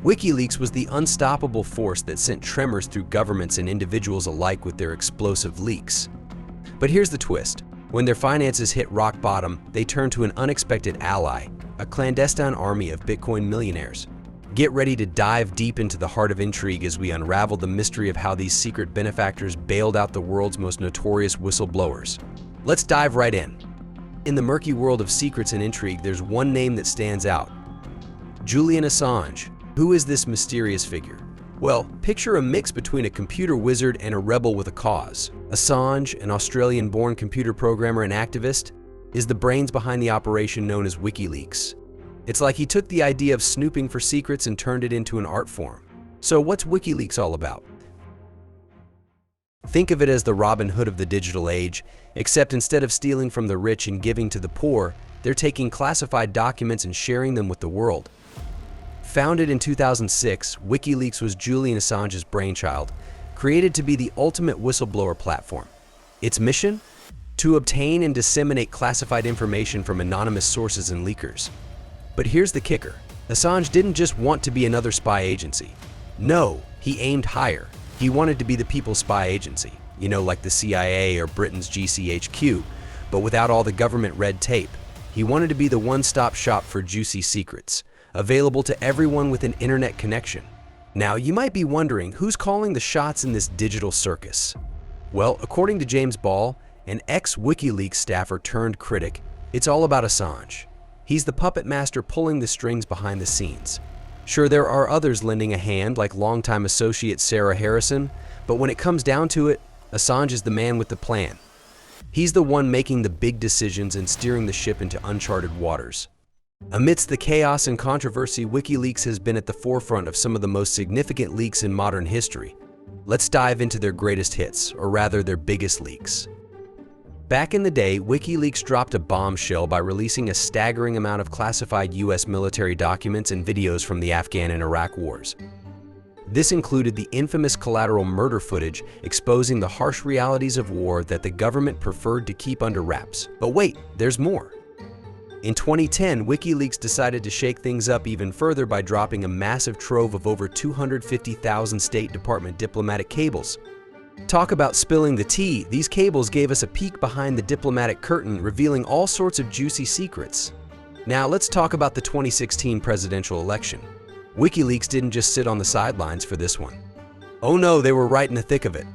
WikiLeaks was the unstoppable force that sent tremors through governments and individuals alike with their explosive leaks. But here's the twist. When their finances hit rock bottom, they turned to an unexpected ally, a clandestine army of Bitcoin millionaires. Get ready to dive deep into the heart of intrigue as we unravel the mystery of how these secret benefactors bailed out the world's most notorious whistleblowers. Let's dive right in. In the murky world of secrets and intrigue, there's one name that stands out: Julian Assange. Who is this mysterious figure? Well, picture a mix between a computer wizard and a rebel with a cause. Assange, an Australian-born computer programmer and activist, is the brains behind the operation known as WikiLeaks. It's like he took the idea of snooping for secrets and turned it into an art form. So what's WikiLeaks all about? Think of it as the Robin Hood of the digital age, except instead of stealing from the rich and giving to the poor, they're taking classified documents and sharing them with the world. Founded in 2006, WikiLeaks was Julian Assange's brainchild, created to be the ultimate whistleblower platform. Its mission? To obtain and disseminate classified information from anonymous sources and leakers. But here's the kicker. Assange didn't just want to be another spy agency. No, he aimed higher. He wanted to be the people's spy agency, like the CIA or Britain's GCHQ, but without all the government red tape. He wanted to be the one-stop shop for juicy secrets, available to everyone with an internet connection. Now, you might be wondering, who's calling the shots in this digital circus? Well, according to James Ball, an ex-WikiLeaks staffer turned critic, it's all about Assange. He's the puppet master pulling the strings behind the scenes. Sure, there are others lending a hand, like longtime associate Sarah Harrison, but when it comes down to it, Assange is the man with the plan. He's the one making the big decisions and steering the ship into uncharted waters. Amidst the chaos and controversy, WikiLeaks has been at the forefront of some of the most significant leaks in modern history. Let's dive into their greatest hits, or rather their biggest leaks. Back in the day, WikiLeaks dropped a bombshell by releasing a staggering amount of classified US military documents and videos from the Afghan and Iraq wars. This included the infamous collateral murder footage exposing the harsh realities of war that the government preferred to keep under wraps. But wait, there's more. In 2010, WikiLeaks decided to shake things up even further by dropping a massive trove of over 250,000 State Department diplomatic cables. Talk about spilling the tea. These cables gave us a peek behind the diplomatic curtain, revealing all sorts of juicy secrets. Now let's talk about the 2016 presidential election. WikiLeaks didn't just sit on the sidelines for this one. Oh no, they were right in the thick of it.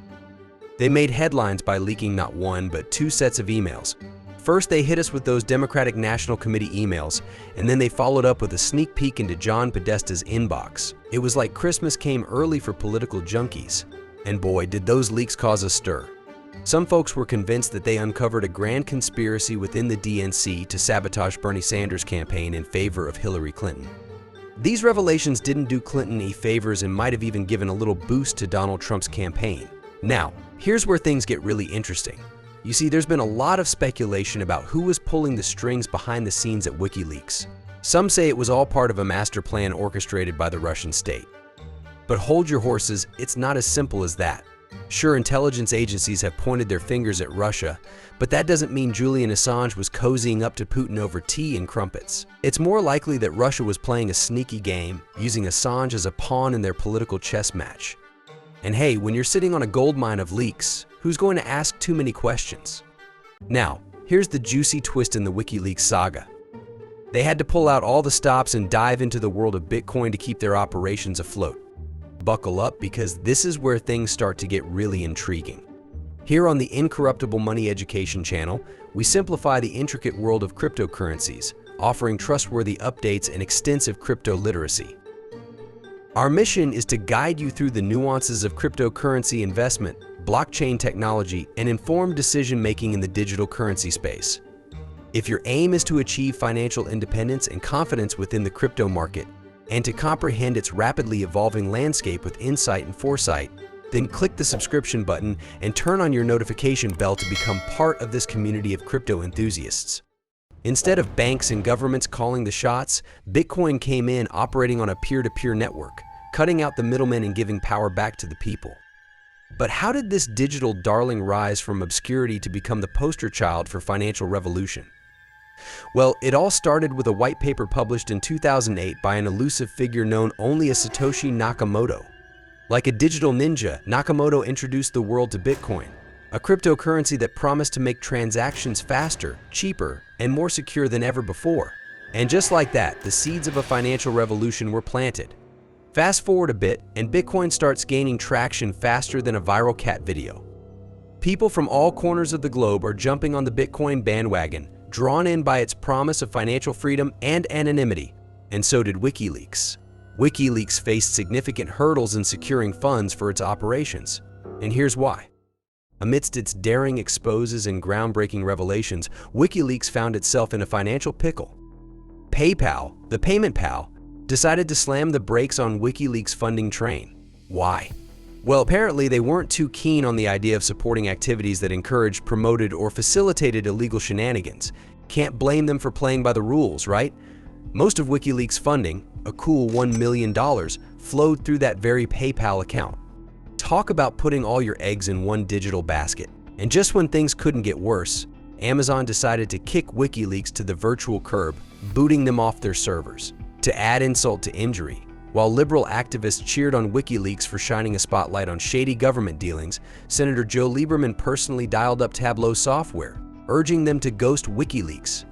They made headlines by leaking not one, but two sets of emails. First, they hit us with those Democratic National Committee emails, and then they followed up with a sneak peek into John Podesta's inbox. It was like Christmas came early for political junkies. And boy, did those leaks cause a stir. Some folks were convinced that they uncovered a grand conspiracy within the DNC to sabotage Bernie Sanders' campaign in favor of Hillary Clinton. These revelations didn't do Clinton any favors and might have even given a little boost to Donald Trump's campaign. Now, here's where things get really interesting. You see, there's been a lot of speculation about who was pulling the strings behind the scenes at WikiLeaks. Some say it was all part of a master plan orchestrated by the Russian state. But hold your horses, it's not as simple as that. Sure, intelligence agencies have pointed their fingers at Russia, but that doesn't mean Julian Assange was cozying up to Putin over tea and crumpets. It's more likely that Russia was playing a sneaky game, using Assange as a pawn in their political chess match. And hey, when you're sitting on a goldmine of leaks, who's going to ask too many questions? Now, here's the juicy twist in the WikiLeaks saga. They had to pull out all the stops and dive into the world of Bitcoin to keep their operations afloat. Buckle up, because this is where things start to get really intriguing. Here on the Incorruptible Money Education channel, we simplify the intricate world of cryptocurrencies, offering trustworthy updates and extensive crypto literacy. Our mission is to guide you through the nuances of cryptocurrency investment, blockchain technology, and informed decision-making in the digital currency space. If your aim is to achieve financial independence and confidence within the crypto market, and to comprehend its rapidly evolving landscape with insight and foresight, then click the subscription button and turn on your notification bell to become part of this community of crypto enthusiasts. Instead of banks and governments calling the shots, Bitcoin came in operating on a peer-to-peer network, cutting out the middlemen and giving power back to the people. But how did this digital darling rise from obscurity to become the poster child for financial revolution? Well, it all started with a white paper published in 2008 by an elusive figure known only as Satoshi Nakamoto. Like a digital ninja, Nakamoto introduced the world to Bitcoin, a cryptocurrency that promised to make transactions faster, cheaper, and more secure than ever before. And just like that, the seeds of a financial revolution were planted. Fast forward a bit, and Bitcoin starts gaining traction faster than a viral cat video. People from all corners of the globe are jumping on the Bitcoin bandwagon, drawn in by its promise of financial freedom and anonymity. And so did WikiLeaks. WikiLeaks faced significant hurdles in securing funds for its operations. And here's why. Amidst its daring exposes and groundbreaking revelations, WikiLeaks found itself in a financial pickle. PayPal, the payment pal, decided to slam the brakes on WikiLeaks' funding train. Why? Well, apparently they weren't too keen on the idea of supporting activities that encouraged, promoted, or facilitated illegal shenanigans. Can't blame them for playing by the rules, right? Most of WikiLeaks' funding, a cool $1 million, flowed through that very PayPal account. Talk about putting all your eggs in one digital basket. And just when things couldn't get worse, Amazon decided to kick WikiLeaks to the virtual curb, booting them off their servers. To add insult to injury, while liberal activists cheered on WikiLeaks for shining a spotlight on shady government dealings, Senator Joe Lieberman personally dialed up Tableau Software, urging them to ghost WikiLeaks.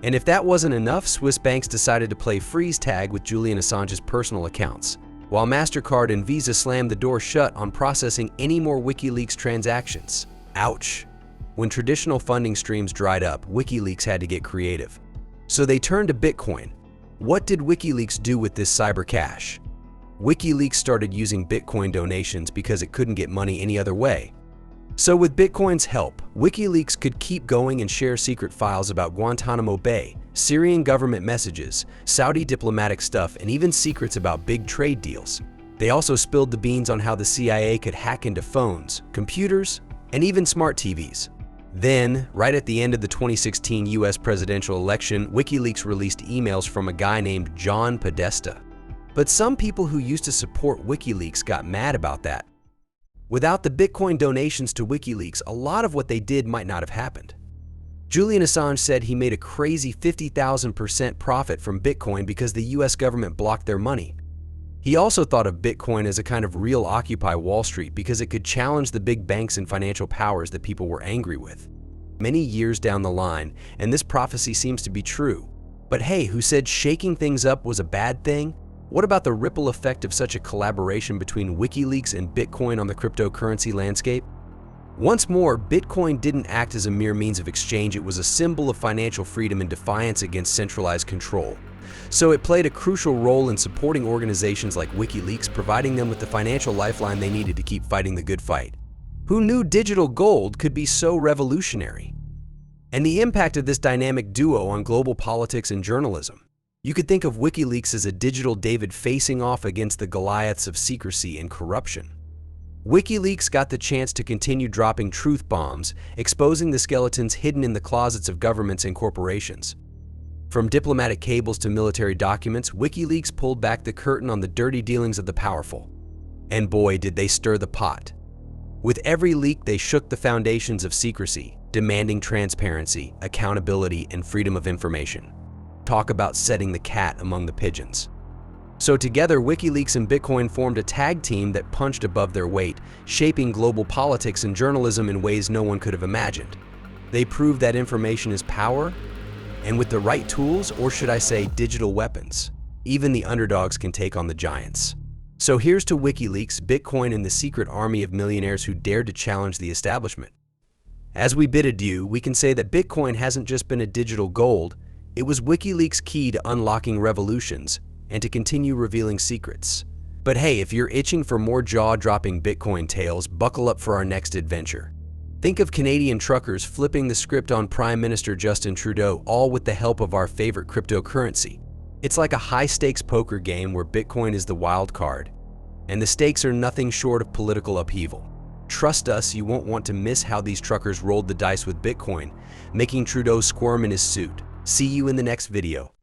And if that wasn't enough, Swiss banks decided to play freeze tag with Julian Assange's personal accounts, while MasterCard and Visa slammed the door shut on processing any more WikiLeaks transactions. Ouch! When traditional funding streams dried up, WikiLeaks had to get creative. So they turned to Bitcoin. What did WikiLeaks do with this cyber cash? WikiLeaks started using Bitcoin donations because it couldn't get money any other way. So with Bitcoin's help, WikiLeaks could keep going and share secret files about Guantanamo Bay, Syrian government messages, Saudi diplomatic stuff, and even secrets about big trade deals. They also spilled the beans on how the CIA could hack into phones, computers, and even smart TVs. Then, right at the end of the 2016 US presidential election, WikiLeaks released emails from a guy named John Podesta. But some people who used to support WikiLeaks got mad about that. Without the Bitcoin donations to WikiLeaks, a lot of what they did might not have happened. Julian Assange said he made a crazy 50,000% profit from Bitcoin because the US government blocked their money. He also thought of Bitcoin as a kind of real Occupy Wall Street because it could challenge the big banks and financial powers that people were angry with. Many years down the line, and this prophecy seems to be true. But hey, who said shaking things up was a bad thing? What about the ripple effect of such a collaboration between WikiLeaks and Bitcoin on the cryptocurrency landscape? Once more, Bitcoin didn't act as a mere means of exchange, it was a symbol of financial freedom and defiance against centralized control. So it played a crucial role in supporting organizations like WikiLeaks, providing them with the financial lifeline they needed to keep fighting the good fight. Who knew digital gold could be so revolutionary? And the impact of this dynamic duo on global politics and journalism. You could think of WikiLeaks as a digital David facing off against the Goliaths of secrecy and corruption. WikiLeaks got the chance to continue dropping truth bombs, exposing the skeletons hidden in the closets of governments and corporations. From diplomatic cables to military documents, WikiLeaks pulled back the curtain on the dirty dealings of the powerful. And boy, did they stir the pot. With every leak, they shook the foundations of secrecy, demanding transparency, accountability, and freedom of information. Talk about setting the cat among the pigeons. So together, WikiLeaks and Bitcoin formed a tag team that punched above their weight, shaping global politics and journalism in ways no one could have imagined. They proved that information is power, and with the right tools, or should I say digital weapons, even the underdogs can take on the giants. So here's to WikiLeaks, Bitcoin, and the secret army of millionaires who dared to challenge the establishment. As we bid adieu, we can say that Bitcoin hasn't just been a digital gold, it was WikiLeaks' key to unlocking revolutions and to continue revealing secrets. But hey, if you're itching for more jaw-dropping Bitcoin tales, buckle up for our next adventure. Think of Canadian truckers flipping the script on Prime Minister Justin Trudeau, all with the help of our favorite cryptocurrency. It's like a high-stakes poker game where Bitcoin is the wild card, and the stakes are nothing short of political upheaval. Trust us, you won't want to miss how these truckers rolled the dice with Bitcoin, making Trudeau squirm in his suit. See you in the next video.